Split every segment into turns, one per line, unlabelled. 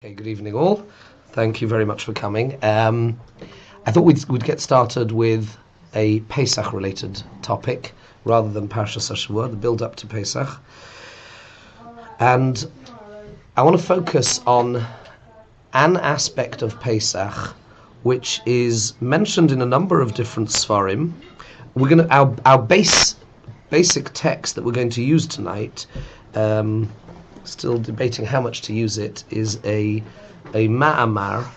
Okay, good evening all. Thank you very much for coming. I thought we'd get started with a Pesach related topic rather than Parshas HaShavua, the build up to Pesach. And I want to focus on an aspect of Pesach which is mentioned in a number of different Sfarim. Our basic text that we're going to use tonight, still debating how much to use it, is a ma'amar,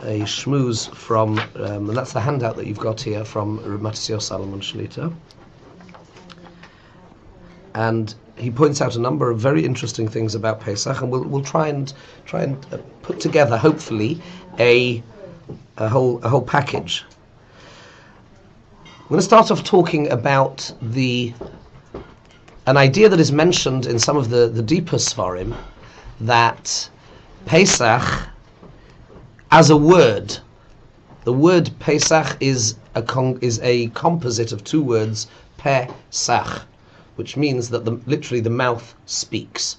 a shmooze from, and that's the handout that you've got here from Reb Matisyahu Salomon Shlita. And he points out a number of very interesting things about Pesach, and we'll try and put together, hopefully, a whole package. I'm going to start off talking about an idea that is mentioned in some of the deeper Sfarim, that Pesach, as a word, the word Pesach is a composite of two words, Pesach, which means that literally the mouth speaks.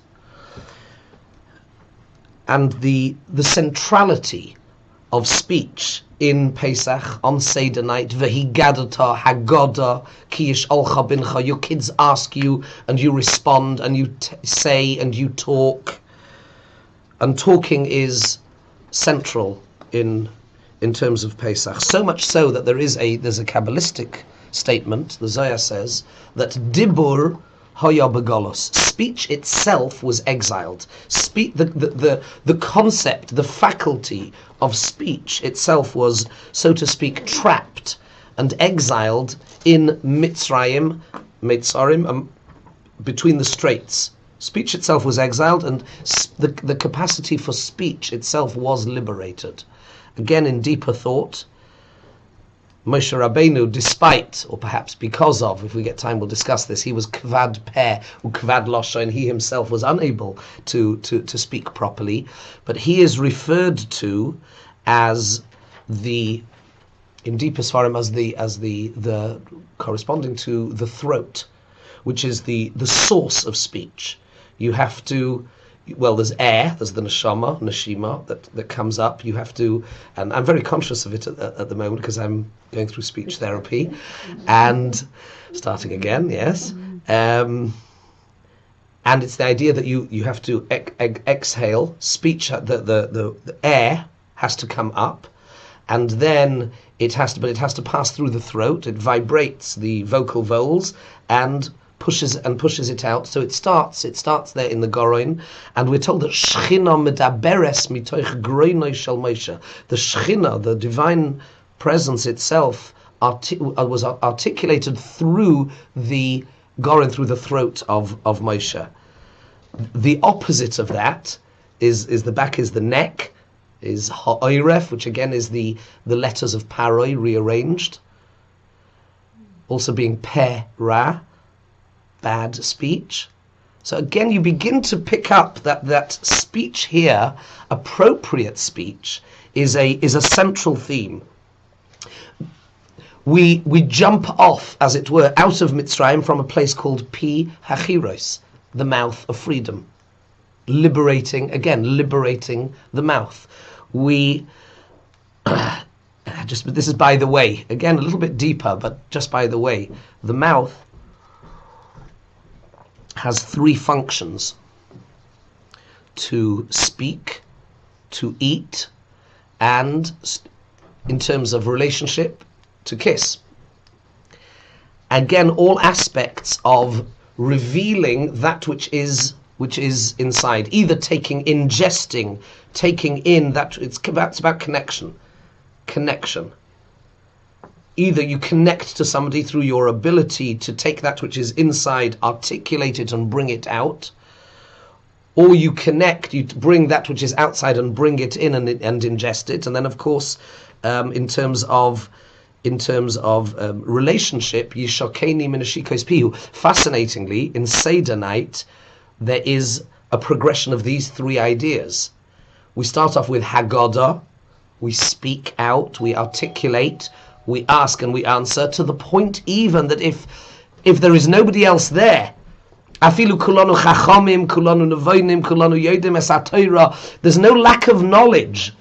And the centrality of speech in Pesach on Seder night, Vehigadata Hagoda Kiyish Olcha Bincha, your kids ask you and you respond and you say and you talk, and talking is central in terms of Pesach. So much so that there's a Kabbalistic statement. The Zohar says that Dibur Hoya Galus, speech itself was exiled. The concept, the faculty of speech itself was, so to speak, trapped and exiled in Mitzrayim, between the straits. Speech itself was exiled, and the capacity for speech itself was liberated. Again, in deeper thought, Moshe Rabbeinu, despite, or perhaps because of, if we get time we'll discuss this, he was kvad peh, or kvad losha, and he himself was unable to speak properly, but he is referred to as in deeper Sfarim, as the corresponding to the throat, which is the source of speech. You have to, there's air, there's the neshima that comes up. You have to, and I'm very conscious of it at the moment because I'm going through speech therapy, and starting again, yes. And it's the idea that you have to exhale. Speech, the air has to come up, and then it has to pass through the throat. It vibrates the vocal folds and pushes it out. So it starts there in the Goroin, and we're told that Shechina medaberes mitoich groinoi shel Moshe. The Shechina, the divine presence itself, was articulated through the Goroin, through the throat of Moshe. The opposite of that is the back, is the neck, is ha'oiref, which again is the letters of Paroi rearranged, also being pe-ra, bad speech. So again, you begin to pick up that speech here, appropriate speech, is a central theme. We jump off, as it were, out of Mitzrayim from a place called Pi Hachiros, the mouth of freedom. Liberating the mouth. This is by the way, again, a little bit deeper, but just by the way, the mouth has three functions: to speak, to eat, and in terms of relationship, to kiss. Again, all aspects of revealing that which is inside, either ingesting, taking in that. It's about connection. Either you connect to somebody through your ability to take that which is inside, articulate it and bring it out, or you bring that which is outside and bring it in and ingest it. And then, of course, in terms of relationship, yishakeni minashikos pihu. Fascinatingly, in Seder night, there is a progression of these three ideas. We start off with Haggadah, we speak out, we articulate, we ask and we answer, to the point even that if there is nobody else there Afilu kulanu chachamim, kulanu nevoinim, kulanu yodim es haTorah. There's no lack of knowledge.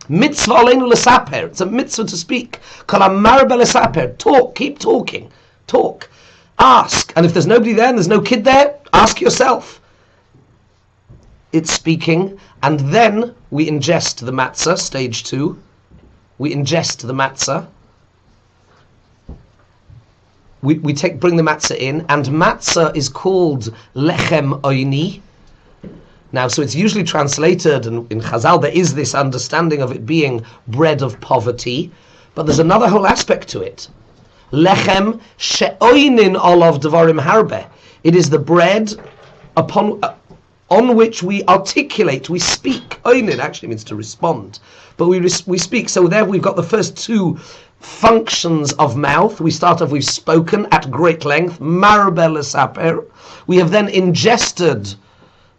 Mitzvah aleinu lesaper. It's a mitzvah to speak. Kol hamarbe lesaper. Talk. Keep talking. Talk. Ask. And if there's nobody there and there's no kid there, ask yourself. It's speaking. And then we ingest the matzah, stage 2. We ingest the matzah. We bring the matzah in, and matzah is called lechem oini. Now, so it's usually translated, and in Chazal there is this understanding of it being bread of poverty, but there's another whole aspect to it. Lechem she'oinin olav devarim harbe. It is the bread on which we articulate, we speak. Oinin actually means to respond, but we speak. So there we've got the first 2 functions of mouth. We start off, we've spoken at great length, marbe lesaper. We have then ingested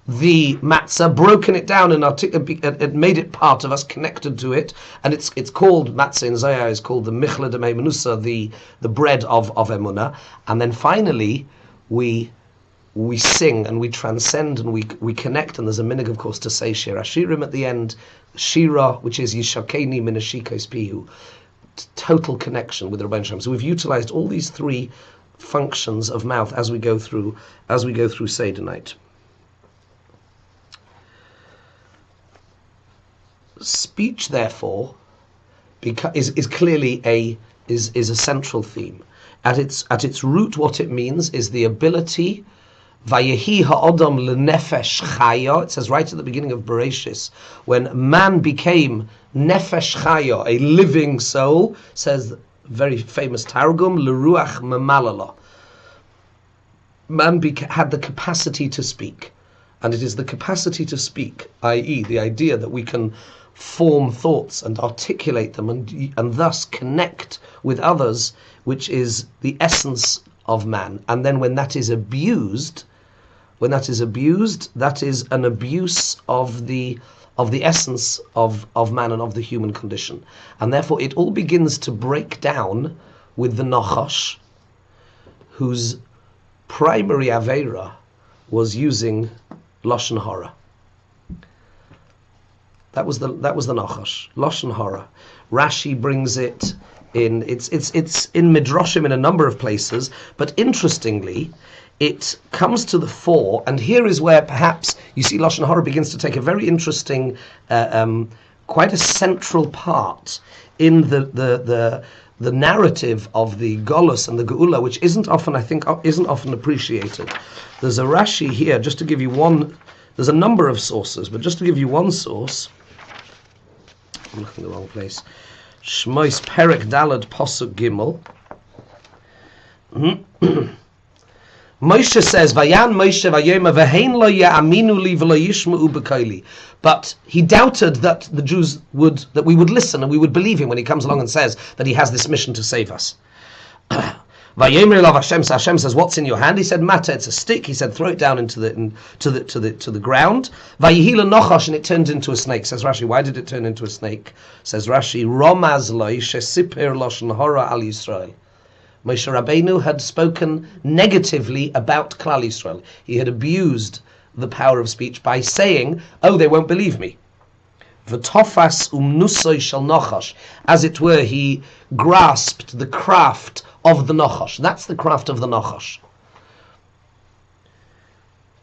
the matzah, broken it down and made it part of us, connected to it, and it's called, matzah in Zohar is called the michla de menusa, the bread of emunah. And then finally we sing and we transcend and we connect, and there's a minhag, of course, to say Shir Hashirim at the end, Shira, which is Yishakeni min hashikos pihu, total connection with the Rebbeinu Shalom. So we've utilized all these 3 functions of mouth as we go through Seder night. Speech, therefore, is clearly a central theme. At its root, what it means is the ability. Vayehi ha'odam lenefesh chaya. It says right at the beginning of Bereshis, when man became nefesh chaya, a living soul, says very famous Targum, leruach memalala. Man had the capacity to speak, and it is the capacity to speak, i.e., the idea that we can form thoughts and articulate them and thus connect with others, which is the essence of man. And then when that is abused, that is an abuse of the essence of man and of the human condition. And therefore it all begins to break down with the Nachash, whose primary Aveira was using Lashon Hara. That was the Nachash, Lashon Hara. Rashi brings it in. It's in Midrashim in a number of places, but interestingly, it comes to the fore, and here is where perhaps you see Lashon Hara begins to take a very interesting, quite a central part in the narrative of the Galus and the Geulah, which isn't often appreciated. There's a Rashi here, just to give you one. There's a number of sources, but just to give you one source. I'm looking in the wrong place. Shmois Perek Dalad Posuk Gimel. Moshe says, "Vayan Moshe vayoma v'hein lo ya'aminu li v'lo yishma'u b'koili." But he doubted that that we would listen and we would believe him when he comes along and says that he has this mission to save us. Vayomer elav Hashem. So Hashem says, "What's in your hand?" He said, "Mata." It's a stick. He said, "Throw it down into the ground." Vayihila nochash, and it turned into a snake. Says Rashi, why did it turn into a snake? Says Rashi, Romaz loy shesiper Lashon Hara al Yisrael. Moshe Rabbeinu had spoken negatively about Klal Yisrael. He had abused the power of speech by saying, "Oh, they won't believe me." V'tofas umnusoy shel nochash, as it were, he grasped the craft of the Nachash. That's the craft of the Nachash.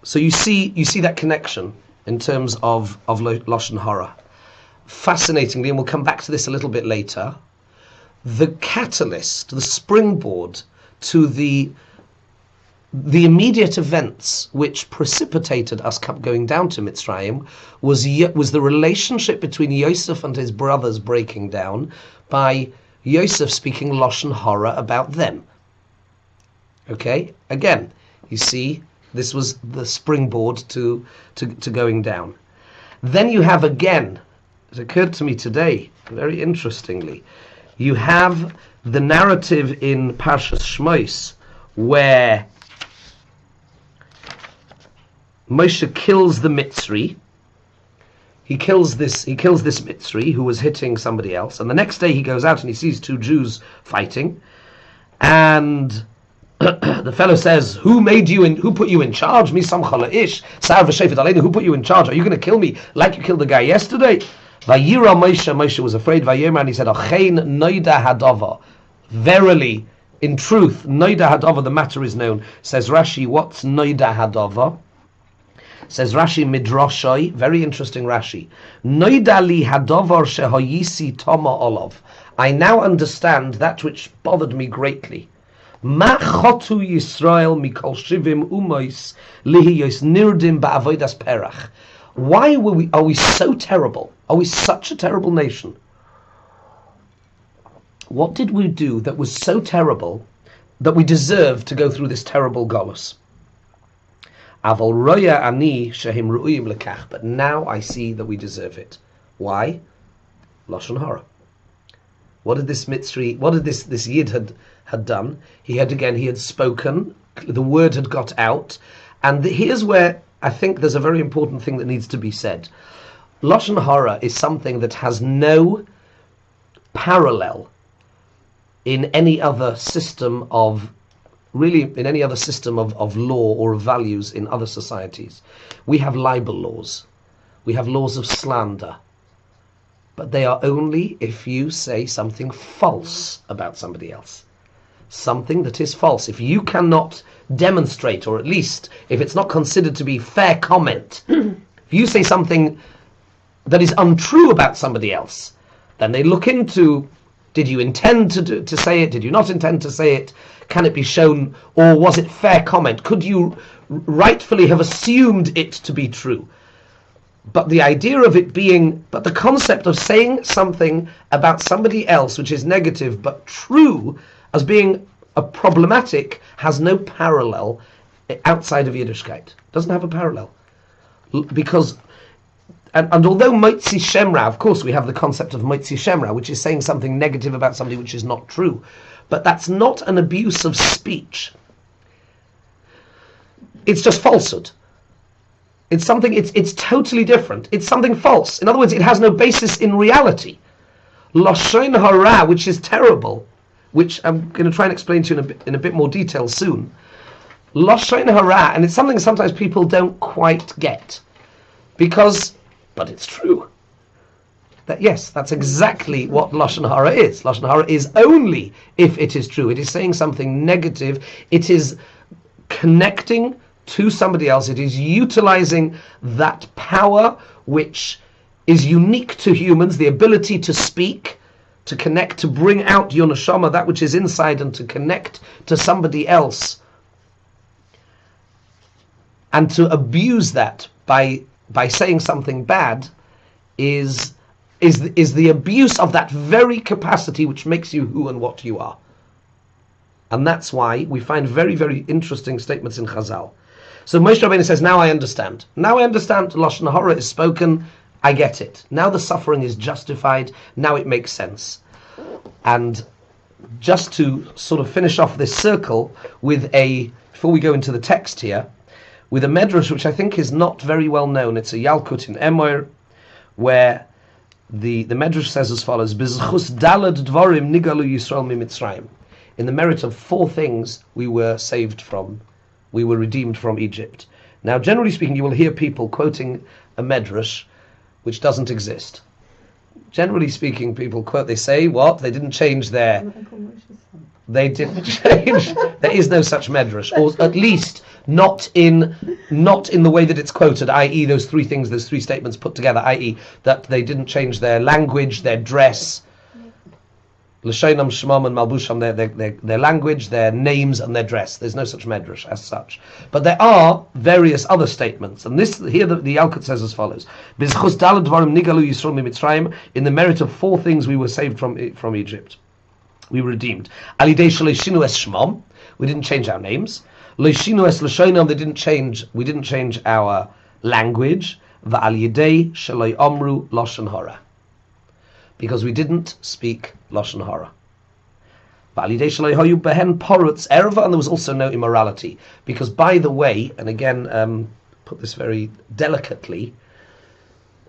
So you see that connection in terms of Lashon Hara. Fascinatingly, and we'll come back to this a little bit later, the catalyst, the springboard to the immediate events which precipitated us going down to Mitzrayim was the relationship between Yosef and his brothers breaking down by Yosef speaking Lashon Hara about them. Okay? Again, you see, this was the springboard to going down. Then you have again, it occurred to me today, very interestingly, you have the narrative in Parshas Shmos where Moshe kills the Mitzri. He kills this Mitzri who was hitting somebody else, and the next day he goes out and he sees 2 Jews fighting, and the fellow says, who put you in charge? Mi samchala ish, sar v'shefet aleinu, who put you in charge? Are you going to kill me like you killed the guy yesterday? Vayira Moshe was afraid, Vayemer, and he said, Achein noida hadava. Verily, in truth, noida hadava, the matter is known. Says Rashi, what's noida hadava? Says Rashi Midrashai, very interesting Rashi. Noida li hadavar shehoyisi toma olav. I now understand that which bothered me greatly. Ma chotu Yisrael mikol shivim umois lihiyos nirdim ba'avodas perach. Why are we so terrible? Are we such a terrible nation? What did we do that was so terrible that we deserve to go through this terrible Galus? Aval roya ani shehim ru'im lekach. But now I see that we deserve it. Why? Lashon Hara. What did this Mitzri, what did this Yid had done? He had spoken, the word had got out, and here's where I think there's a very important thing that needs to be said. Lashon Hara is something that has no parallel in any other system of law or of values in other societies. We have libel laws. We have laws of slander. But they are only if you say something false about somebody else. Something that is false. If you cannot demonstrate, or at least if it's not considered to be fair comment, if you say something that is untrue about somebody else, then they look into, did you intend to say it? Did you not intend to say it? Can it be shown? Or was it fair comment? Could you rightfully have assumed it to be true? But the idea of it being, but the concept of saying something about somebody else which is negative but true as being a problematic has no parallel outside of Yiddishkeit. Doesn't have a parallel. Because, and although Motzi Shemra, of course we have the concept of Motzi Shemra, which is saying something negative about somebody which is not true, but that's not an abuse of speech. It's just falsehood. It's something, it's totally different. It's something false. In other words, it has no basis in reality. Lashon Hara, which is terrible, which I'm going to try and explain to you in a bit more detail soon. Lashon Hara, and it's something sometimes people don't quite get. But it's true. Yes, that's exactly what Lashon Hara is. Lashon Hara is only if it is true. It is saying something negative. It is connecting to somebody else. It is utilizing that power which is unique to humans, the ability to speak, to connect, to bring out your neshama, that which is inside, and to connect to somebody else. And to abuse that by saying something bad is the abuse of that very capacity which makes you who and what you are. And that's why we find very, very interesting statements in Chazal. So Moshe Rabbeinu says, now I understand. Now I understand Lashon Hara is spoken, I get it. Now the suffering is justified, now it makes sense. And just to sort of finish off this circle with before we go into the text here, with a medrash which I think is not very well known. It's a Yalkut in Emoir, where the medrash says as follows: B'zchus dalad dvarim nigalu Yisrael mimitzrayim. In the merit of 4 things we were redeemed from Egypt. Now, generally speaking, you will hear people quoting a medrash which doesn't exist. Generally speaking, people quote, they say, what? They didn't change their... They didn't change... There is no such medrash, or at least not in the way that it's quoted, i.e. those 3 things, those 3 statements put together, i.e. that they didn't change their language, their dress, L'shonam, Shemam, and Malbusham, their language, their names, and their dress. There's no such medrash as such. But there are various other statements. And this here, the Yalkut says as follows: B'zchus dalad dvarim nigalu Yisrael mimitzrayim. In the merit of 4 things we were saved from Egypt. We were redeemed. Alidei shelo es shmam. We didn't change our names. Leishinu es l'shonam. We didn't change our language. Va'alidei shelo omru lashon hara. Because we didn't speak Lashon Hara. And there was also no immorality. Because, by the way, and again, put this very delicately,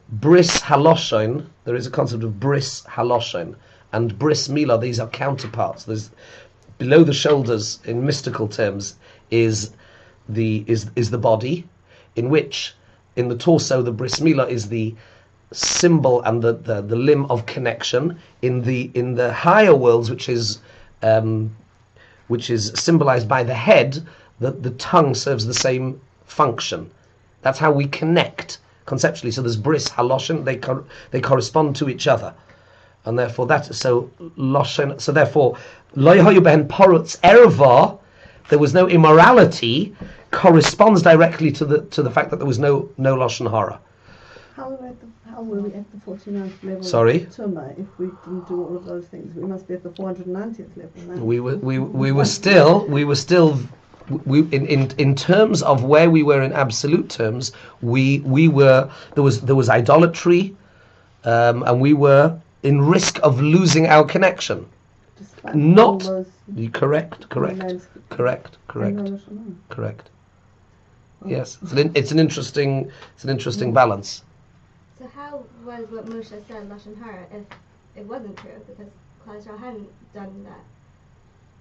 bris haloshon, there is a concept of bris haloshon, and bris milah, these are counterparts. below the shoulders in mystical terms is the body, in which in the torso the bris milah is the symbol and the limb of connection. In the higher worlds, which is symbolized by the head, the tongue serves the same function. That's how we connect conceptually. So there's bris haloshen, they correspond to each other, and therefore therefore lo yahayu behen parutz erva, there was no immorality, corresponds directly to the fact that there was no Lashon Hara.
How were we at the 49th level?
Sorry?
Of Tumah, if we didn't do all of those things? We must be at the 490th level now. In terms of where we were in absolute terms, there was idolatry, and we were in risk of losing our connection. Not correct. Yes, it's an interesting balance.
So how was what Moshe said Lashon Hara if it wasn't true, because Klal Yisrael hadn't done that?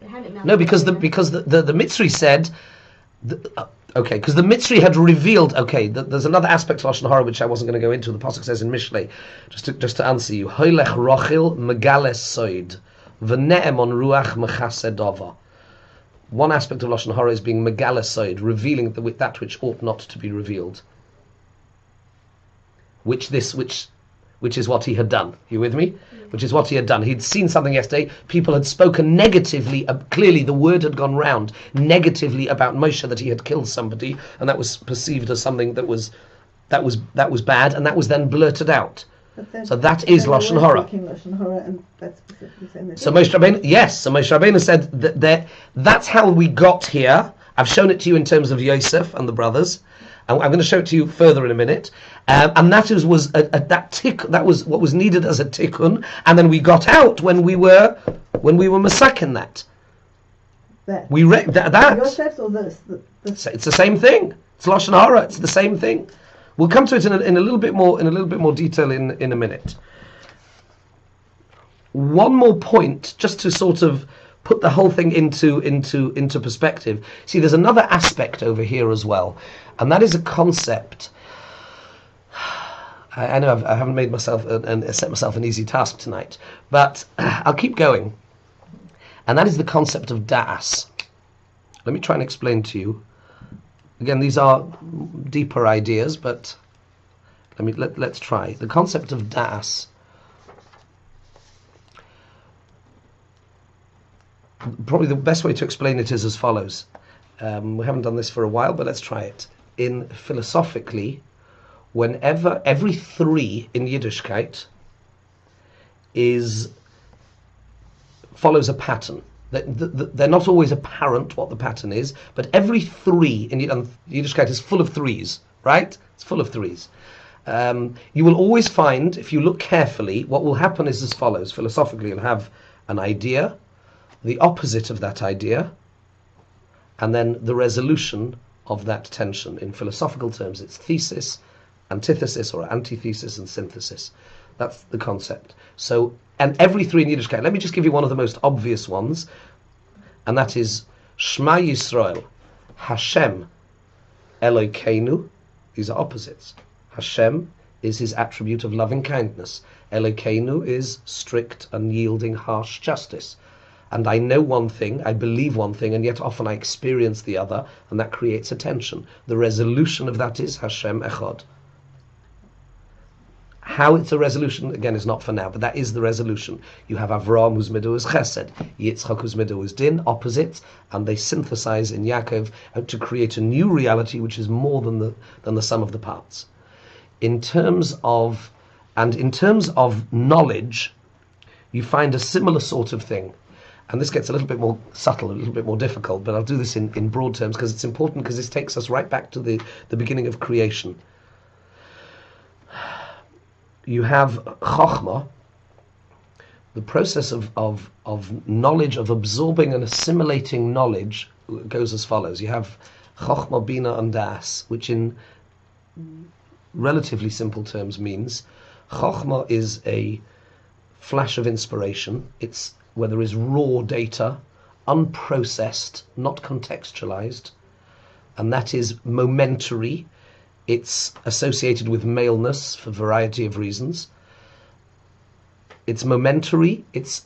It hadn't.
No, because the Mitzri said, because the Mitzri had revealed. There's another aspect to Lashon Hara which I wasn't going to go into. The pasuk says in Mishlei, just to answer you, Hoylech Rochil Megales Soid V'ne'emon Ruach Mechase Dova. One aspect of Lashon Hara is being Megales Soid, revealing that which ought not to be revealed. Which is what he had done. You with me? Which is what he had done. He'd seen something yesterday. People had spoken negatively. Clearly, the word had gone round negatively about Moshe, that he had killed somebody, and that was perceived as something that was bad, and that was then blurted out. So that is Lashon Hara. So Moshe Rabbeinu said that that's how we got here. I've shown it to you in terms of Yosef and the brothers. I'm going to show it to you further in a minute, and that was what was needed as a tikkun, and then we got out when we were masakin that. We read that.
Yosef or this?
It's the same thing. It's Lashon Hara. It's the same thing. We'll come to it in a little bit more detail in a minute. One more point, just to sort of put the whole thing into perspective. See, there's another aspect over here as well, and that is a concept. I know I haven't made myself set myself an easy task tonight, but I'll keep going. And that is the concept of da'as. Let me try and explain to you. Again, these are deeper ideas, but let's try. The concept of da'as. Probably the best way to explain it is as follows. We haven't done this for a while, but let's try it. Philosophically, whenever every three in Yiddishkeit follows a pattern. They're not always apparent what the pattern is, but every three in Yiddishkeit is full of threes, right? It's full of threes. You will always find, if you look carefully, what will happen is as follows. Philosophically, you'll have an idea, the opposite of that idea, and then the resolution of that tension. In philosophical terms, it's thesis, antithesis, or antithesis and synthesis. That's the concept. So, and every three in Yiddishkeit, let me just give you one of the most obvious ones, and that is Shema Yisrael, Hashem Elokeinu. These are opposites. Hashem is his attribute of loving kindness. Elokeinu is strict, unyielding, harsh justice. And I know one thing, I believe one thing, and yet often I experience the other, and that creates a tension. The resolution of that is Hashem Echad. How it's a resolution, again, is not for now, but that is the resolution. You have Avraham, whose middle is Chesed, Yitzchak, whose middle is Din, opposites, and they synthesize in Yaakov to create a new reality which is more than the sum of the parts. In terms of knowledge, you find a similar sort of thing. And this gets a little bit more subtle, a little bit more difficult, but I'll do this in broad terms because it's important, because this takes us right back to the beginning of creation. You have Chokhmah, the process of knowledge, of absorbing and assimilating knowledge, goes as follows. You have Chokhmah, Bina, and Das, which in relatively simple terms means Chokhmah is a flash of inspiration. It's where there is raw data,
unprocessed, not contextualized, and that is momentary. It's associated with maleness for a variety of reasons. It's momentary. It's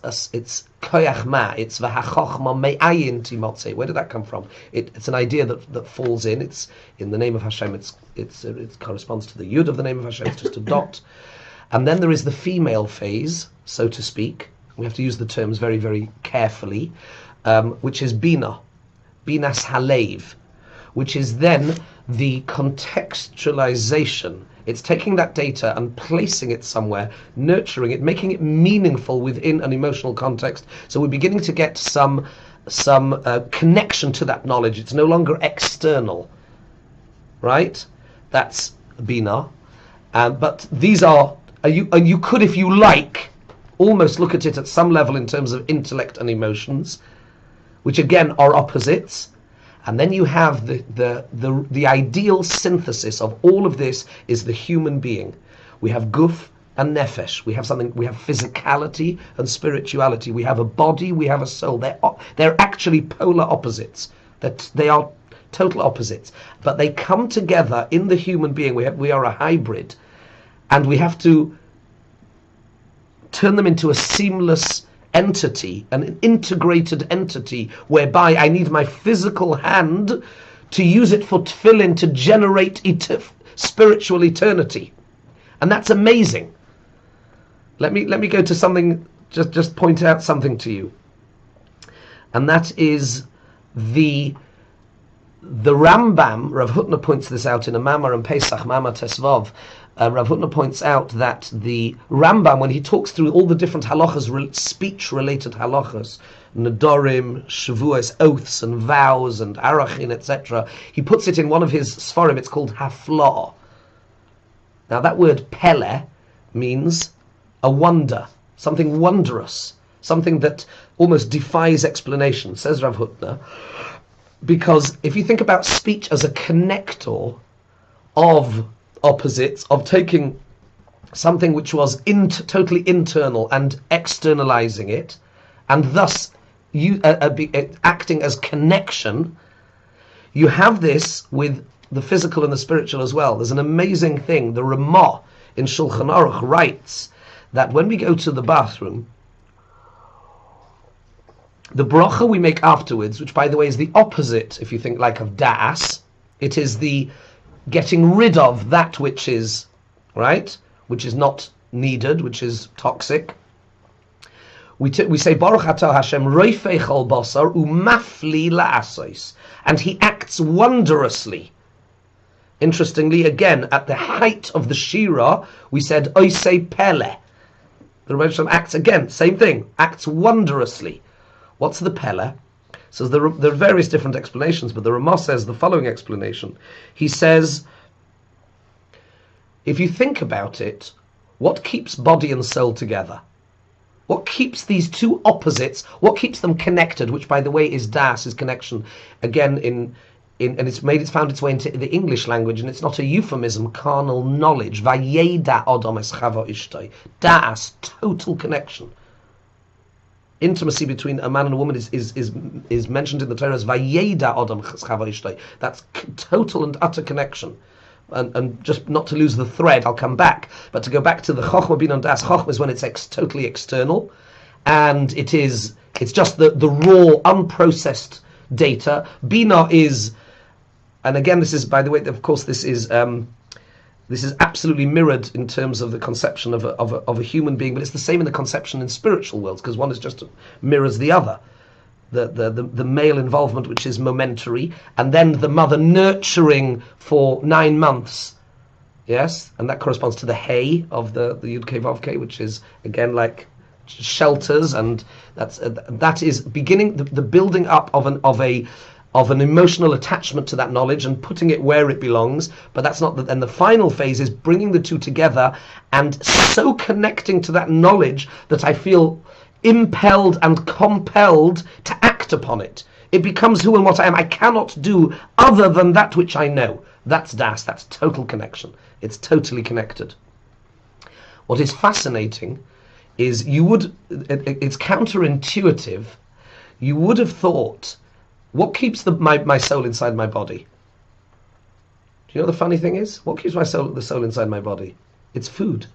koyach ma. It's v'hachochma me'ayin timotze. Where did that come from? It's an idea that falls in. It's in the name of Hashem. It corresponds to the yud of the name of Hashem. It's just a dot. And then there is the female phase, so to speak. We have to use the terms very, very carefully, which is bina, binas halev, which is then the contextualization. It's taking that data and placing it somewhere, nurturing it, making it meaningful within an emotional context. So we're beginning to get some connection to that knowledge. It's no longer external, right? That's bina. But these are you could, if you like, almost look at it at some level in terms of intellect and emotions, which again are opposites. And then you have the ideal synthesis of all of this is the human being. We have guf and nefesh. We have physicality and spirituality. We have a body, we have a soul. They're actually polar opposites. They are total opposites. But they come together in the human being. We are a hybrid. And we have to turn them into a seamless entity, an integrated entity, whereby I need my physical hand to use it for tefillin to generate spiritual eternity. And that's amazing. Let me go to something, just point out something to you. And that is the Rambam. Rav Hutner points this out in a Mamar and Pesach, Mamar Tesvav. Rav Hutner points out that the Rambam, when he talks through all the different halachas, speech-related halachas, nedorim, shavuos, oaths and vows and arachin, etc., he puts it in one of his sfarim. It's called hafla. Now that word pele means a wonder, something wondrous, something that almost defies explanation, says Rav Hutner, because if you think about speech as a connector of opposites, of taking something which was totally internal and externalizing it, and thus acting as connection, you have this with the physical and the spiritual as well. There's an amazing thing. The Ramah in Shulchan Aruch writes that when we go to the bathroom, the bracha we make afterwards, which by the way is the opposite, if you think like of da'as, it is the getting rid of that which is, right, which is not needed, which is toxic. We say Baruch Atah Hashem roifei chol basar umafli la'asos, and he acts wondrously. Interestingly, again, at the height of the Shira, we said oisei pele. The Rebbe Shalom acts again, same thing, acts wondrously. What's the pele? So there are various different explanations, but the Ramah says the following explanation. He says, if you think about it, what keeps body and soul together? What keeps these two opposites, what keeps them connected, which by the way is das, is connection, again and it's found its way into the English language, and it's not a euphemism, carnal knowledge. Vayeda odom es chava ishtoi. Das, total connection. Intimacy between a man and a woman is mentioned in the Torah as vayeda odom chava ishtoi. That's total and utter connection. And just not to lose the thread, I'll come back. But to go back to the chochma bin and das, chochma is when it's totally external, and it's just the raw, unprocessed data. Bina is, and again, this is, by the way, of course, this is absolutely mirrored in terms of the conception of a human being, but it's the same in the conception in spiritual worlds, because one is just mirrors the other. The male involvement, which is momentary, and then the mother nurturing for 9 months, yes, and that corresponds to the hay of the Yud Kei Vav Kei, which is again like shelters, and that is beginning the building up of an emotional attachment to that knowledge and putting it where it belongs. But that's not and the final phase is bringing the two together and so connecting to that knowledge that I feel impelled and compelled to act upon it. It becomes who and what I am. I cannot do other than that which I know. That's das, that's total connection. It's totally connected. What is fascinating is it's counterintuitive you would have thought, what keeps my soul inside my body? Do you know what the funny thing is? What keeps the soul inside my body? It's food.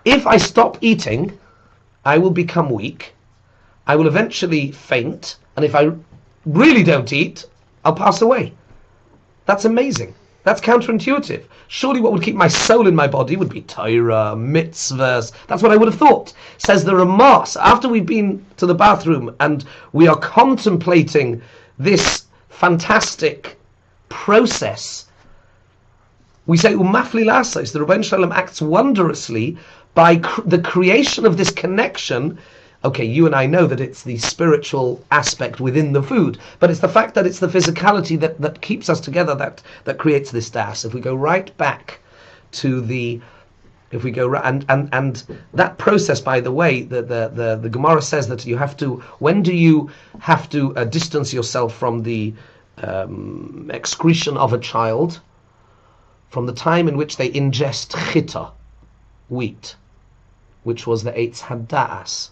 If I stop eating, I will become weak. I will eventually faint. And if I really don't eat, I'll pass away. That's amazing. That's counterintuitive. Surely what would keep my soul in my body would be Torah, mitzvahs. That's what I would have thought. Says the Ramah, after we've been to the bathroom and we are contemplating this fantastic process, we say, Umafli Lasos, the Rebbeinu Shalom acts wondrously by the creation of this connection. Okay, you and I know that it's the spiritual aspect within the food, but it's the fact that it's the physicality that keeps us together that creates this das. If we go right back to and that process, by the way, the Gemara says that you have to, when do you have to distance yourself from the excretion of a child? From the time in which they ingest chita, wheat, which was the eitz hadas.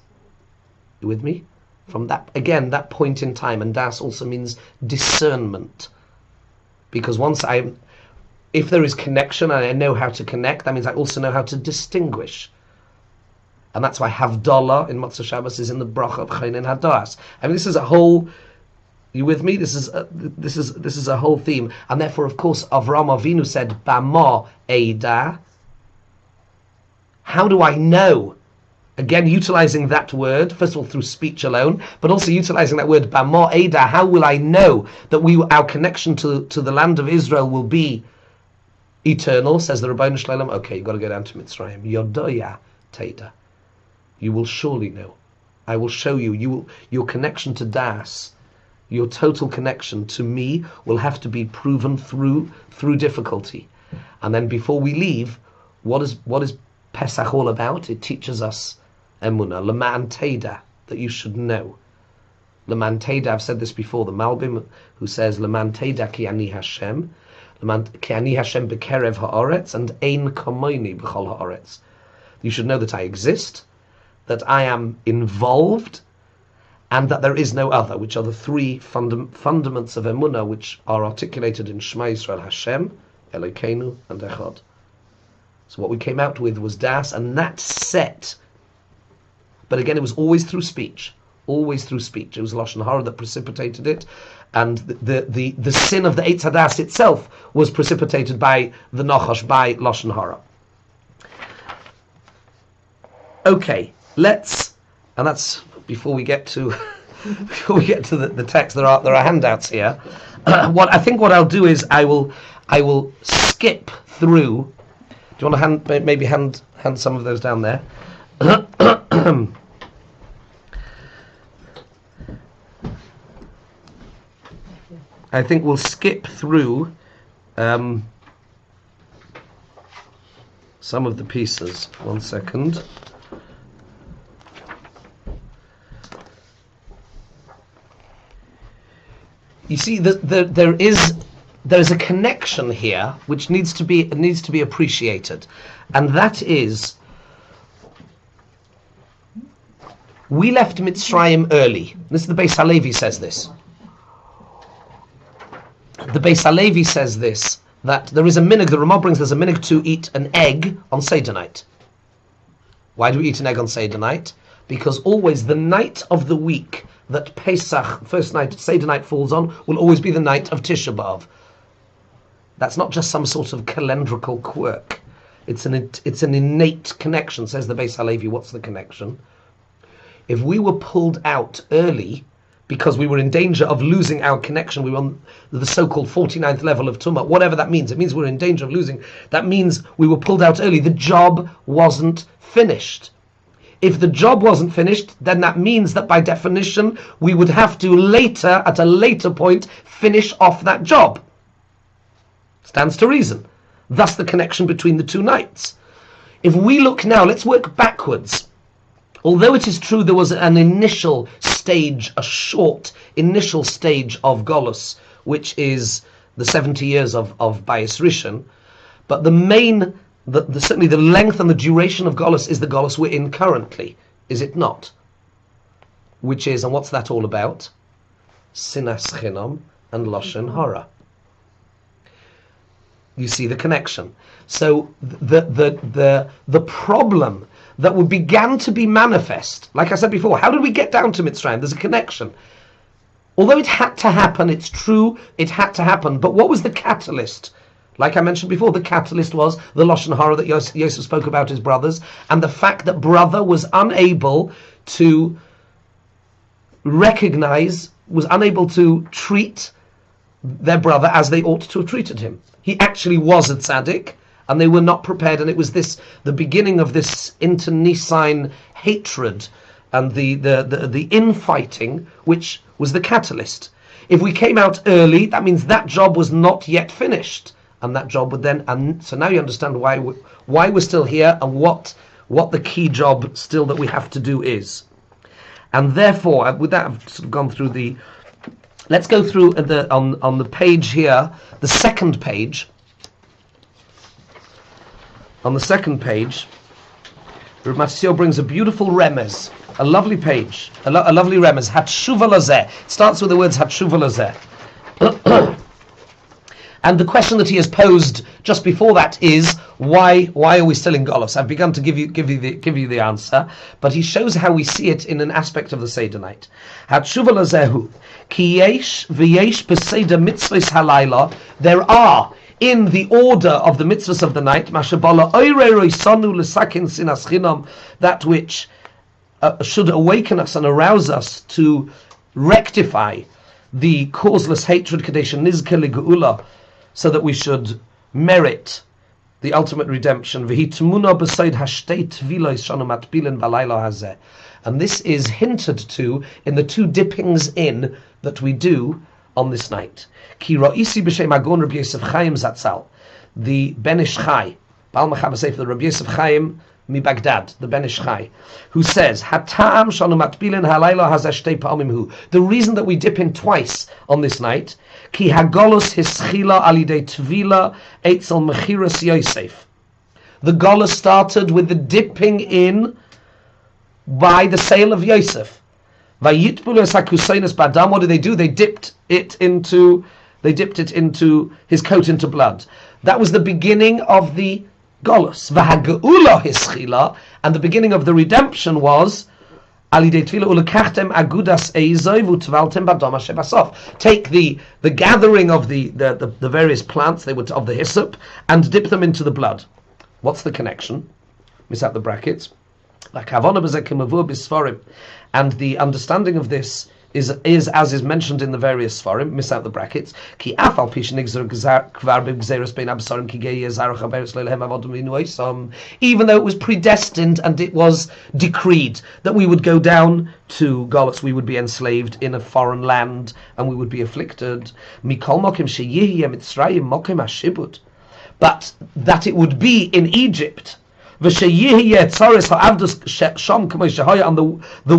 You with me? From that, again, that point in time, and das also means discernment. Because if there is connection and I know how to connect, that means I also know how to distinguish. And that's why Havdalah in Motzei Shabbos is in the bracha of Chayin Hadas. I mean, this is a whole, you with me? This is a whole theme. And therefore, of course, Avraham Avinu said, Bama Eida. How do I know? Again, utilizing that word, first of all through speech alone, but also utilizing that word, Bama Eida. How will I know that our connection to the land of Israel will be eternal? Says the Rebbeinu Shalom. Okay, you've got to go down to Mitzrayim. Yodoya Teida. You will surely know. I will show you. Your connection to Das, your total connection to me, will have to be proven through difficulty. And then before we leave, what is Pesach all about? It teaches us Emunah, Leman Teda, that you should know. Leman Teda, I've said this before, the Malbim who says, Leman Teda ki ani Hashem, ki ani Hashem bekerev ha'aretz, and ein kamoini b'chol ha'aretz. You should know that I exist, that I am involved, and that there is no other, which are the three fundaments of Emunah, which are articulated in Shema Yisrael, Hashem, Elokeinu, and Echad. So what we came out with was Das, and that set. But again, it was always through speech. Always through speech. It was Lashon Hara that precipitated it. And the sin of the Eitz Hadas itself was precipitated by the Nachash, by Lashon Hara. Okay, and that's before we get to the text. There are handouts here. What I'll do is I will skip through. Do you want to maybe hand some of those down there? I think we'll skip through some of the pieces. 1 second. You see, there is a connection here which needs to be appreciated, and that is, we left Mitzrayim early. This is the Beis Halevi says this. The Beis Halevi says this, that there is a minhag, the Ramah brings, there's a minhag to eat an egg on Seder night. Why do we eat an egg on Seder night? Because always the night of the week that Pesach, first night, Seder night falls on, will always be the night of Tisha B'Av. That's not just some sort of calendrical quirk. It's an innate connection, says the Beis Halevi. What's the connection? If we were pulled out early because we were in danger of losing our connection, we were on the so-called 49th level of Tumah, whatever that means, it means we're in danger of losing. That means we were pulled out early. The job wasn't finished. If the job wasn't finished, then that means that by definition, we would have to later, at a later point, finish off that job. Stands to reason. Thus the connection between the two nights. If we look now, let's work backwards. Although it is true there was an initial stage, a short initial stage of Galus, which is the 70 years of Bayis Rishon, but the main, certainly the length and the duration of Galus is the Galus we're in currently, is it not? which is, and what's that all about? Sinas Chinam and Lashon Hara. You see the connection. So the problem that began to be manifest, like I said before, how did we get down to Mitzrayim? There's a connection. Although it had to happen, it's true, it had to happen, but what was the catalyst? Like I mentioned before, the catalyst was the Lashon Hara that Yosef spoke about his brothers, and the fact that brother was unable to recognize, was unable to treat their brother as they ought to have treated him. He actually was a tzaddik, and they were not prepared, and it was the beginning of this internecine hatred and the infighting, which was the catalyst. If we came out early, that means that job was not yet finished, and that job would then. And so now you understand why we're still here, and what the key job still that we have to do is. And therefore, with that, I've sort of gone through the. Let's go through on the page here, the second page. On the second page, Rav Matisyahu brings a beautiful remez, a lovely page, a lovely remez. Hatshuva lazeh. It starts with the words Hatshuva lazeh. And the question that he has posed just before that is, why are we still in Galus? I've begun to give you the answer, but he shows how we see it in an aspect of the Seder night. Hatshuva lazehu ki yesh v'yesh b'seder mitzvos halayla. There are in the order of the mitzvahs of the night, mashabala oirei sonu l'sakin sinas chinam, that which should awaken us and arouse us to rectify the causeless hatred, kadesh nizke Geulah, so that we should merit the ultimate redemption. And this is hinted to in the two dippings in that we do on this night. The Ben Ish Chai, Baal Mechaba Sefer, the Rabbi Yosef Chaim mi Baghdad, the Ben Ish Chai, who says, the reason that we dip in twice on this night, Ki hagolus hischila alidei tvila eitzel mechiras Yosef. The Galus started with the dipping in by the sale of Yosef. Vayitbulu sakusainas badam. What did they do? They dipped it into his coat into blood. That was the beginning of the Galus. V'hageulah hischila, and the beginning of the redemption was take the gathering of the various plants, they were of the hyssop, and dip them into the blood. What's the connection? Miss out the brackets. And the understanding of this is as is mentioned in the various Sfarim, miss out the brackets, even though it was predestined and it was decreed that we would go down to Galus, we would be enslaved in a foreign land and we would be afflicted, but that it would be in Egypt, and the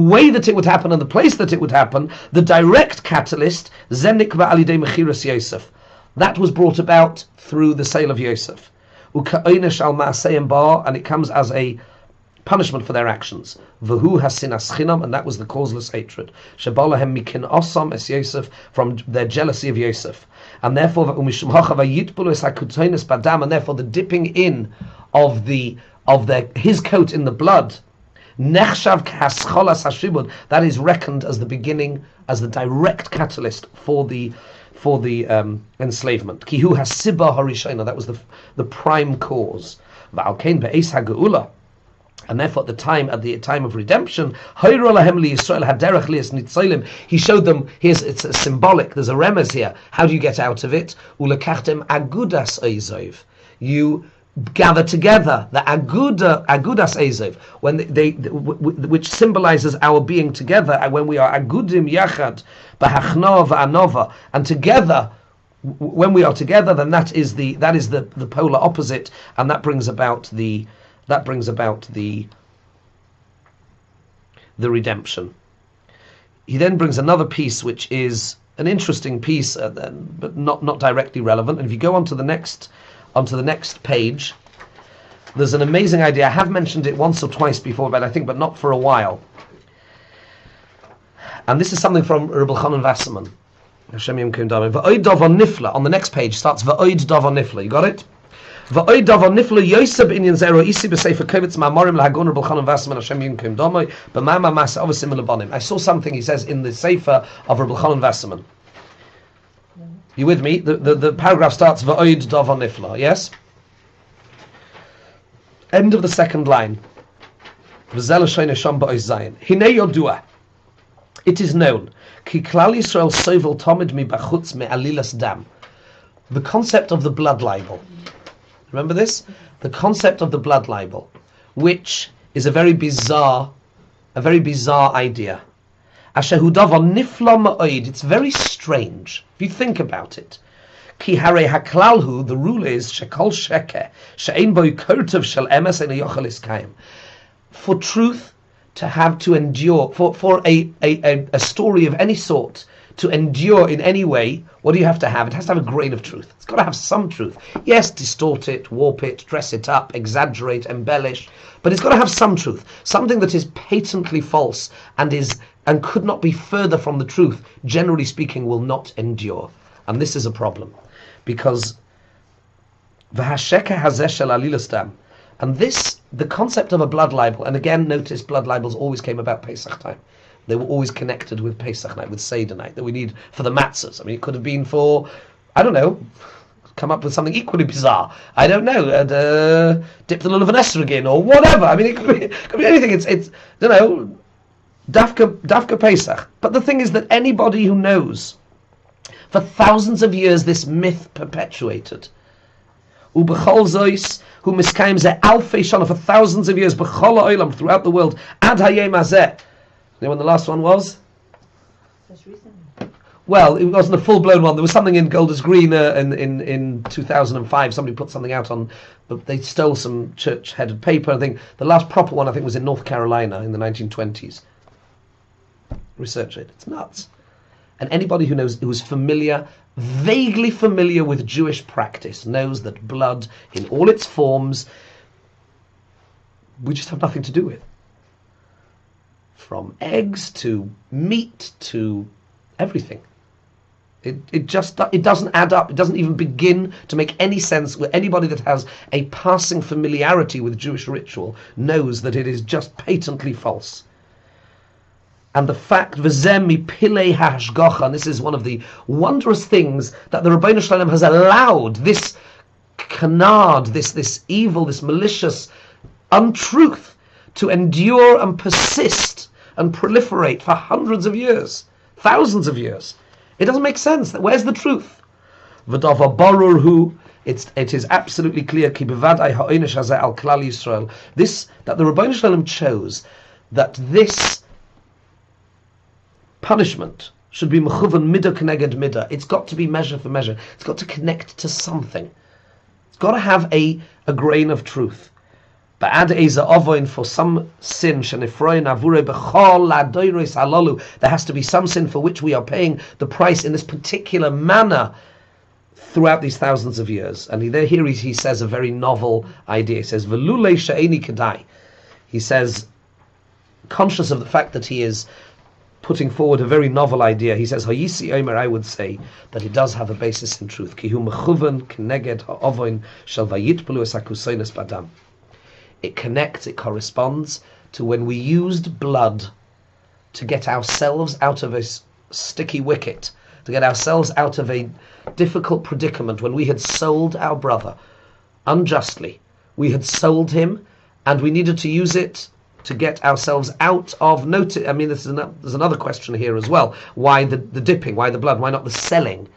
way that it would happen and the place that it would happen, the direct catalyst, that was brought about through the sale of Yosef. And it comes as a punishment for their actions. And that was the causeless hatred. From their jealousy of Yosef. And therefore, the dipping in of his coat in the blood, that is reckoned as the beginning, as the direct catalyst for the enslavement. That was the prime cause. And therefore, at the time of redemption, he showed them. It's a symbolic. There's a remez here. How do you get out of it? You gather together, the agudas ezev, when which symbolizes our being together, and when we are agudim yachad b'hachna v'anova, and together, when we are together, then that is the polar opposite, and that brings about the redemption. He then brings another piece, which is an interesting piece, but not directly relevant. And if you go onto the next page, there's an amazing idea. I have mentioned it once or twice before, but not for a while. And this is something from Rabbi Chanan Wasserman. Hashem Yom David. V'oid davar nifla. On the next page starts v'oid davar nifla. You got it? V'oid davar nifla Yosef inyan zero isi b'sefer kovitz ma'amorim l'hagon Rabbi Chanan Wasserman Hashem Yom David b'ma'ama masa ovasim l'banim. I saw something he says in the sefer of Rabbi Chanan Wasserman. You with me? The paragraph starts v'oid davar nifla. Yes. End of the second line. V'zel Hashem Nesham ba'oz zayin. Hinei yodua. It is known. Ki klal Yisrael sovel tomid mi bachutz me alilas dam. The concept of the blood libel. Remember this? The concept of the blood libel, which is a very bizarre idea. Ashehu davar nifla ma'od. It's very strange if you think about it. Ki harei haklalhu. The rule is shekol sheker she'ein bo kurtav shel emes ein yochel iskayim. For truth to have to endure, for a story of any sort to endure in any way, what do you have to have? It has to have a grain of truth. It's got to have some truth. Yes, distort it, warp it, dress it up, exaggerate, embellish, but it's got to have some truth. Something that is patently false and could not be further from the truth, generally speaking, will not endure. And this is a problem, because v'hasheka hazeh shel alilas dam. And this, the concept of a blood libel, and again, notice blood libels always came about Pesach time. They were always connected with Pesach night, with Seder night, that we need for the matzahs. I mean, it could have been for, I don't know, come up with something equally bizarre. I don't know, dip the lulav of an esrogin or whatever. I mean, it could be anything. It's you know, dafka Pesach. But the thing is that anybody who knows, for thousands of years, this myth perpetuated. Ubechol zois, who miskayim ze alfei shana, for thousands of years, b'chol ha'olam, throughout the world, ad hayom hazeh. You know when the last one was?
Just recently.
Well, it wasn't a full-blown one. There was something in Golders Green in 2005. Somebody put something out on, but they stole some church-headed paper. I think the last proper one, I think, was in North Carolina in the 1920s. Research it. It's nuts. And anybody who knows, who is familiar, vaguely familiar with Jewish practice, knows that blood, in all its forms, we just have nothing to do with. From eggs to meat to everything. It doesn't add up. It doesn't even begin to make any sense. With anybody that has a passing familiarity with Jewish ritual knows that it is just patently false. And the fact, v'zem mipilei hashgacha, and this is one of the wondrous things that the Ribbono Shel Olam has allowed this canard, this evil, this malicious untruth to endure and persist and proliferate for hundreds of years, thousands of years. It doesn't make sense. Where's the truth? V'davar barur hu, it is absolutely clear, ki bevadai ha'onesh hazeh al klal Yisrael, this, that the Ribbono Shel Olam chose that this punishment should be mechuvan midah keneged midah. It's got to be measure for measure. It's got to connect to something. It's got to have a grain of truth. Ba'ad eza ovoin, for some sin shenifroin avure b'chol ladoiros halalu, there has to be some sin for which we are paying the price in this particular manner throughout these thousands of years. And here he says a very novel idea. He says velulei she'eni kedai. He says, conscious of the fact that he is putting forward a very novel idea, he says, Hayisi Omer, I would say that it does have a basis in truth. Ki hu mechuvan keneged ha'ovoin shel vayitpelu es hakusonos badam. It connects, it corresponds to when we used blood to get ourselves out of a sticky wicket, to get ourselves out of a difficult predicament, when we had sold our brother unjustly. We had sold him and we needed to use it to get ourselves out of notice. I mean, there's another question here as well. Why the dipping? Why the blood? Why not the selling?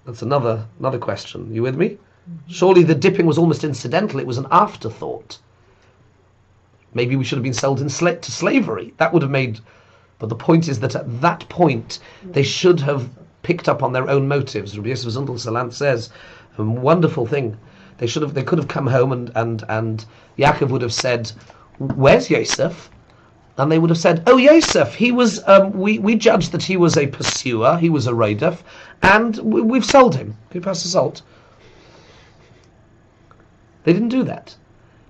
That's another question. You with me? Surely the dipping was almost incidental. It was an afterthought. Maybe we should have been sold to slavery. That would have made... But the point is that at that point, they should have picked up on their own motives. Rabbi Yosef Zundel Salant says, a wonderful thing. They could have come home and Yaakov would have said, "Where's Yosef?" And they would have said, "Oh, Yosef, he was. We judged that he was a pursuer. He was a raidef, and we've sold him. Can you pass the salt?" They didn't do that.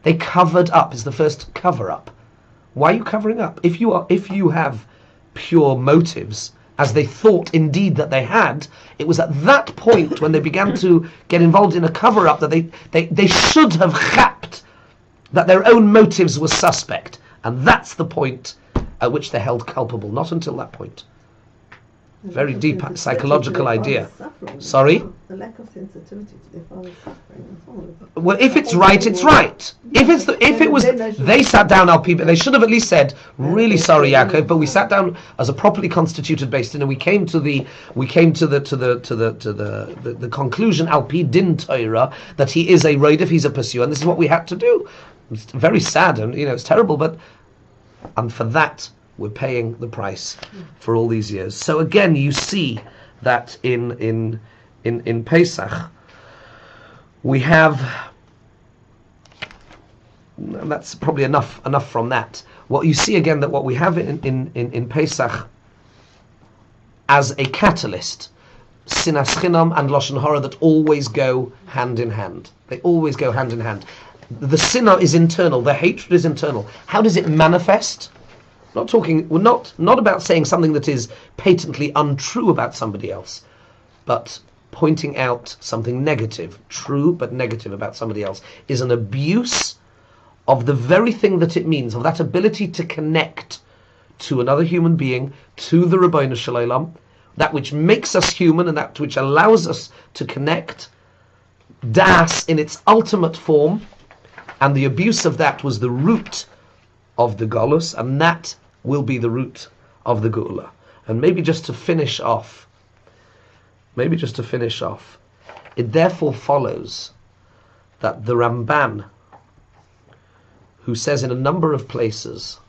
They covered up. It's the first cover up. Why are you covering up? If you have pure motives, as they thought indeed that they had, it was at that point when they began to get involved in a cover-up that they should have chapped that their own motives were suspect. And that's the point at which they're held culpable, not until that point. Very deep psychological idea. Sorry?
The lack of sensitivity to their father's suffering.
Well, if it's right, it's right. If it was, they sat down, our people. They should have at least said, "Really sorry, Yaakov, but we sat down as a properly constituted Beis Din, and we came to the conclusion, al pi din Torah, that he is a roidif, he's a pursuer, and this is what we had to do." It's very sad, and it's terrible, and for that we're paying the price for all these years. So again, you see that in Pesach we have, and that's probably enough from that. What you see again, that what we have in Pesach as a catalyst, sinas chinam and Lashon Hara, that always go hand in hand. They always go hand in hand. The sinah is internal, the hatred is internal. How does it manifest? We're not about saying something that is patently untrue about somebody else, but pointing out something negative, true but negative about somebody else, is an abuse of the very thing that it means, of that ability to connect to another human being, to the Ribbono Shel Olam, that which makes us human and that which allows us to connect, das in its ultimate form. And the abuse of that was the root of the Galus, and that will be the root of the Geulah. And maybe just to finish off, it therefore follows that the Ramban, who says in a number of places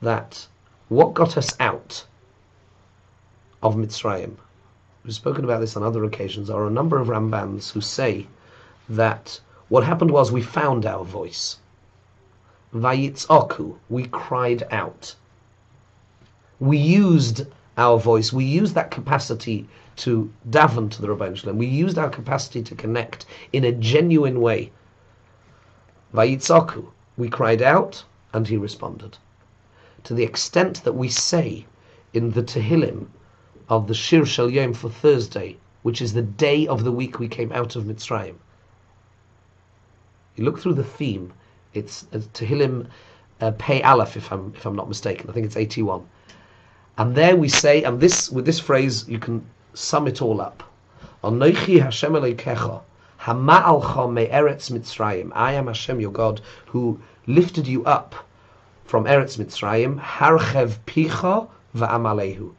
that what got us out of Mitzrayim, we've spoken about this on other occasions, are a number of Rambans who say that what happened was we found our voice. Vayitzoku, we cried out. We used our voice. We used that capacity to daven to the Ribbono Shel Olam. We used our capacity to connect in a genuine way. Vayitzoku, we cried out, and he responded. To the extent that we say in the Tehillim of the Shiur Shel Yom for Thursday, which is the day of the week we came out of Mitzrayim. You look through the theme. It's Tehillim Pei Aleph, if I'm not mistaken. I think it's 81. And there we say, and with this phrase you can sum it all up. Anochi Hashem Elokecha, Hama'alcha me'eretz Mitzrayim. I am Hashem your God, who lifted you up from Eretz Mitzrayim. Harchev picha va'amalehu.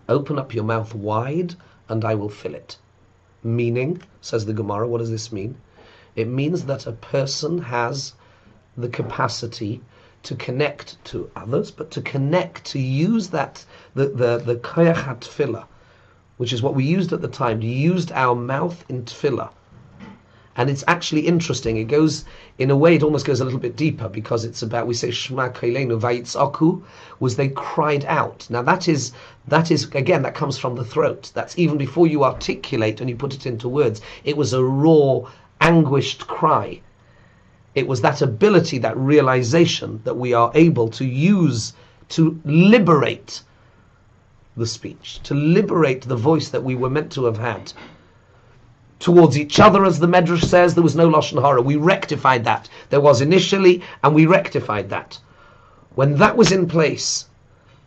Open up your mouth wide, and I will fill it. Meaning, says the Gemara, what does this mean? It means that a person has the capacity to connect to others, but to use that, the koyach ha-tefillah, which is what we used at the time, used our mouth in tefillah. And it's actually interesting. It goes, in a way, it almost goes a little bit deeper, because it's about, we say, Shema Koleinu Vayitzaku, was they cried out. Now that is, again, that comes from the throat. That's even before you articulate and you put it into words. It was a raw, anguished cry. It was that ability, that realization that we are able to use to liberate the speech, to liberate the voice that we were meant to have had. Towards each other, as the Medrash says, there was no Lashon Hara. We rectified that. There was initially, and we rectified that. When that was in place,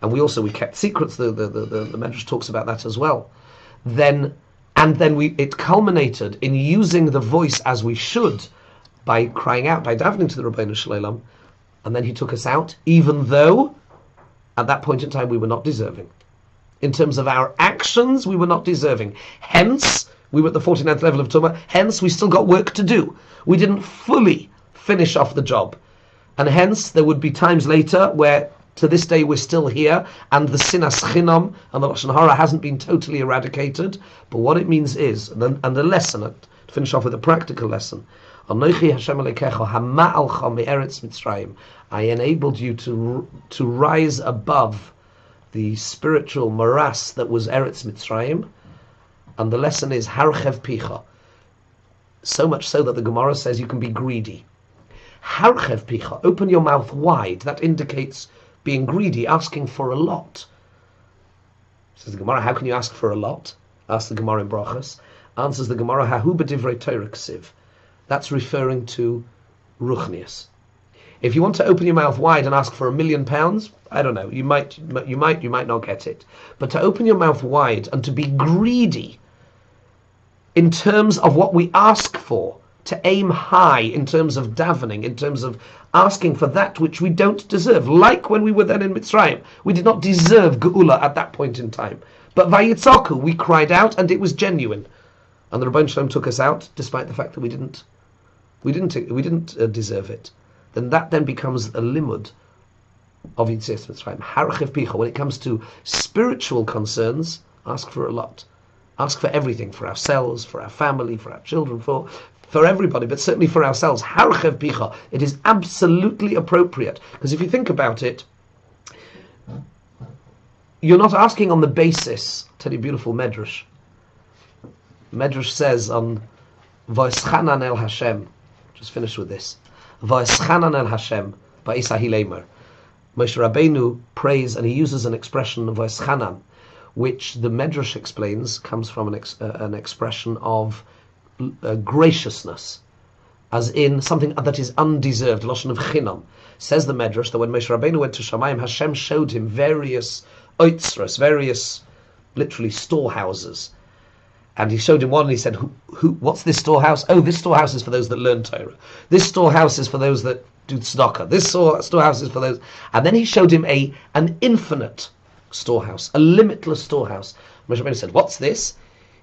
and we kept secrets, the Medrash talks about that as well, then it culminated in using the voice as we should, by crying out, by davening to the Ribbono Shel Olam, and then he took us out, even though at that point in time we were not deserving. In terms of our actions, we were not deserving. Hence, we were at the 49th level of Tumah, hence we still got work to do. We didn't fully finish off the job. And hence, there would be times later where, to this day, we're still here, and the sinas chinam and the Lashon Hara hasn't been totally eradicated. But what it means is, and the lesson, to finish off with a practical lesson, Anochi Hashem Elokecha Hama'alcha me'eretz Mitzrayim, I enabled you to rise above the spiritual morass that was Eretz Mitzrayim. And the lesson is Harchev picha. So much so that the Gemara says you can be greedy. Harchev picha, open your mouth wide. That indicates being greedy, asking for a lot. Says the Gemara, how can you ask for a lot? Asks the Gemara in Brachas. Answers the Gemara, Hahu b'divrei Torah ksiv. That's referring to Ruchnius. If you want to open your mouth wide and ask for £1 million, I don't know, you might not get it. But to open your mouth wide and to be greedy in terms of what we ask for, to aim high in terms of davening, in terms of asking for that which we don't deserve, like when we were then in Mitzrayim. We did not deserve Geulah at that point in time. But Vayitzaku, we cried out and it was genuine. And the Rebbeinu Shalom took us out despite the fact that we didn't deserve it. Then that then becomes a limud of Yitzias Mitzrayim. Harachiv picha. When it comes to spiritual concerns, ask for a lot. Ask for everything, for ourselves, for our family, for our children, for everybody, but certainly for ourselves. Harachiv picha. It is absolutely appropriate. Because if you think about it, you're not asking on the basis. I'll tell you a beautiful medrash. Medrash says on V'eschanan el Hashem. Just finish with this. V'eschanan el Hashem ba'isa hilemer. Moshe Rabbeinu prays, and he uses an expression of V'eschanan, which the Medrash explains comes from an expression of graciousness, as in something that is undeserved, Lashon of Chinam. Says the Medrash that when Moshe Rabbeinu went to Shamayim, Hashem showed him various oitzros, various literally storehouses. And he showed him one and he said, what's this storehouse? Oh, this storehouse is for those that learn Torah. This storehouse is for those that do tzedakah. This storehouse is for those. And then he showed him an infinite storehouse, a limitless storehouse. Moshe Rabbeinu said, what's this?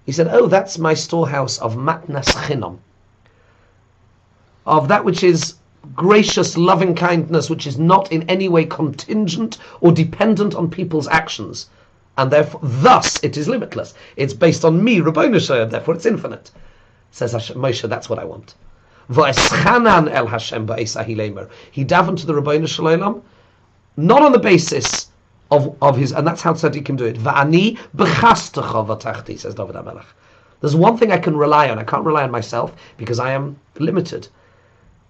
He said, oh, that's my storehouse of matnas chinam, of that which is gracious loving kindness, which is not in any way contingent or dependent on people's actions. And therefore, thus, it is limitless. It's based on me, Rabbeinu Shalom, therefore it's infinite. Says Moshe, that's what I want. V'eschanan el Hashem ba'isa hilemer. He davened to the Rabbeinu Shalom, not on the basis of his, and that's how tzaddikim do it. Va'ani b'chastecha v'tachti, says David HaMelech. There's one thing I can rely on. I can't rely on myself because I am limited.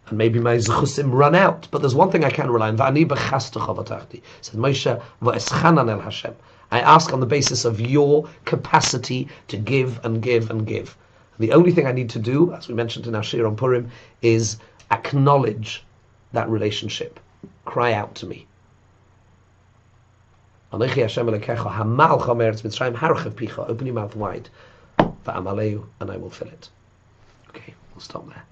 And maybe my zechusim run out. But there's one thing I can rely on. Va'ani b'chastecha v'tachti. Says Moshe, v'eschanan el Hashem. I ask on the basis of your capacity to give and give and give. The only thing I need to do, as we mentioned in our Shiur on Purim, is acknowledge that relationship. Cry out to me. Anochi Hashem Elokecha, hamalcha me'eretz Mitzrayim, harchev picha. Open your mouth wide. Va'amaleu, and I will fill it. Okay, we'll stop there.